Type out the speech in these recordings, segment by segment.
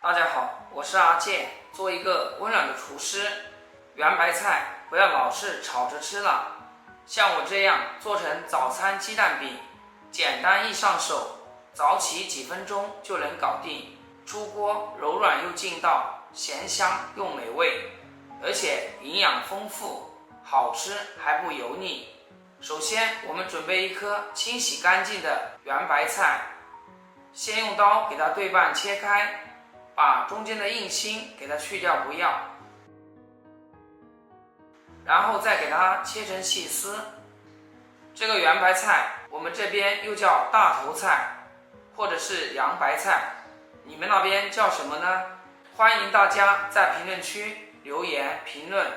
大家好，我是阿健，做一个温暖的厨师。圆白菜不要老是炒着吃了，像我这样做成早餐鸡蛋饼，简单易上手，早起几分钟就能搞定。出锅柔软又劲道，咸香又美味，而且营养丰富，好吃还不油腻。首先我们准备一颗清洗干净的圆白菜，先用刀给它对半切开，把中间的硬心给它去掉不要，然后再给它切成细丝。这个圆白菜我们这边又叫大头菜或者是洋白菜，你们那边叫什么呢？欢迎大家在评论区留言评论。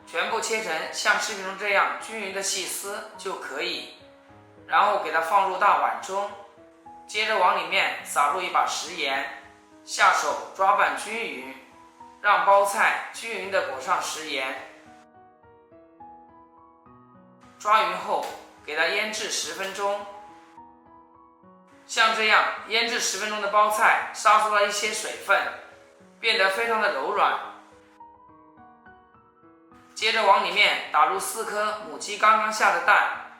全部切成像视频中这样均匀的细丝就可以，然后给它放入大碗中，接着往里面撒入一把食盐，下手抓拌均匀，让包菜均匀地裹上食盐。抓匀后给它腌制10分钟。像这样腌制10分钟的包菜杀出了一些水分，变得非常的柔软。接着往里面打入4颗母鸡刚刚下的蛋，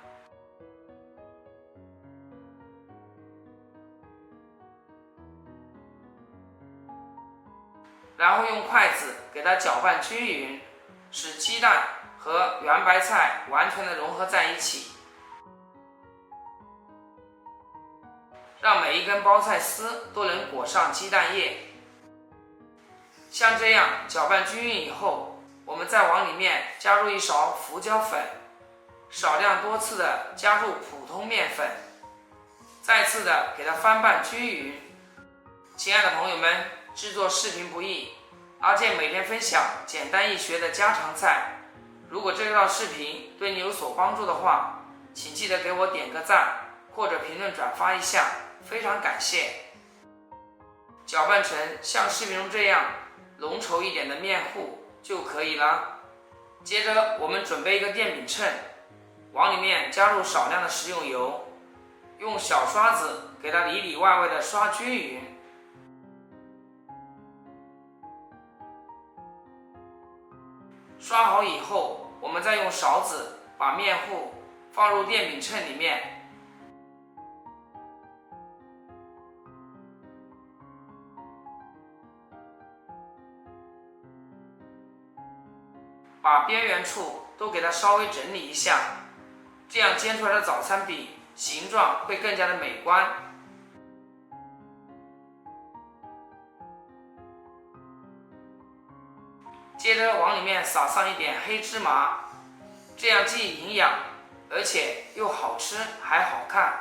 然后用筷子给它搅拌均匀，使鸡蛋和圆白菜完全的融合在一起，让每一根包菜丝都能裹上鸡蛋液。像这样搅拌均匀以后，我们再往里面加入一勺胡椒粉，少量多次的加入普通面粉，再次的给它翻拌均匀。亲爱的朋友们，制作视频不易，阿健每天分享简单易学的家常菜。如果这道视频对你有所帮助的话，请记得给我点个赞或者评论转发一下，非常感谢。搅拌成像视频中这样浓稠一点的面糊就可以了。接着我们准备一个电饼秤，往里面加入少量的食用油，用小刷子给它里里外外的刷均匀。刷好以后，我们再用勺子把面糊放入电饼秤里面，把边缘处都给它稍微整理一下，这样煎出来的早餐饼形状会更加的美观。接着往里面撒上一点黑芝麻，这样既营养而且又好吃还好看。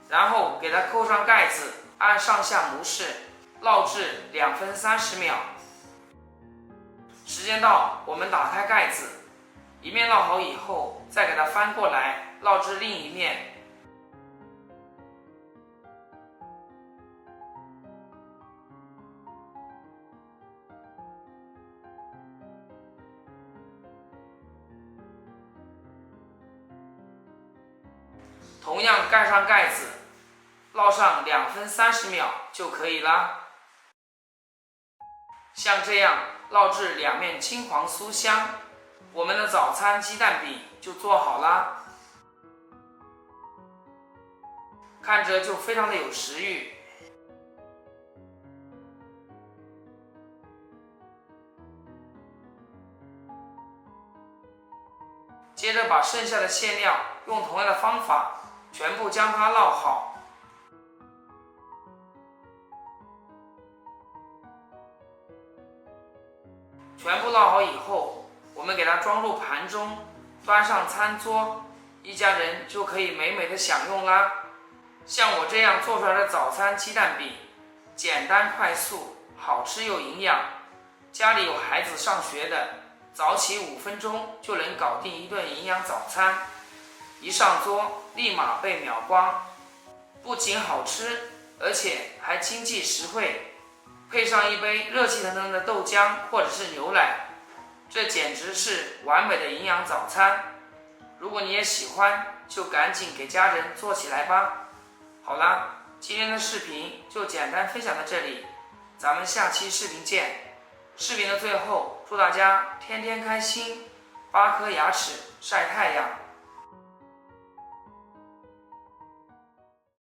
然后给它扣上盖子，按上下模式烙制2分30秒。时间到，我们打开盖子，一面烙好以后，再给它翻过来烙制另一面。同样盖上盖子，烙上2分30秒就可以了。像这样烙制2面金黄酥香，我们的早餐鸡蛋饼就做好了，看着就非常的有食欲。接着把剩下的馅料用同样的方法全部将它烙好。全部烙好以后，我们给它装入盘中，端上餐桌，一家人就可以美美的享用啦。像我这样做出来的早餐鸡蛋饼，简单快速，好吃又营养。家里有孩子上学的，早起5分钟就能搞定一顿营养早餐，一上桌立马被秒光，不仅好吃，而且还经济实惠。配上一杯热气腾腾的豆浆或者是牛奶，这简直是完美的营养早餐。如果你也喜欢，就赶紧给家人做起来吧。好啦，今天的视频就简单分享到这里，咱们下期视频见。视频的最后，祝大家天天开心，8颗牙齿晒太阳。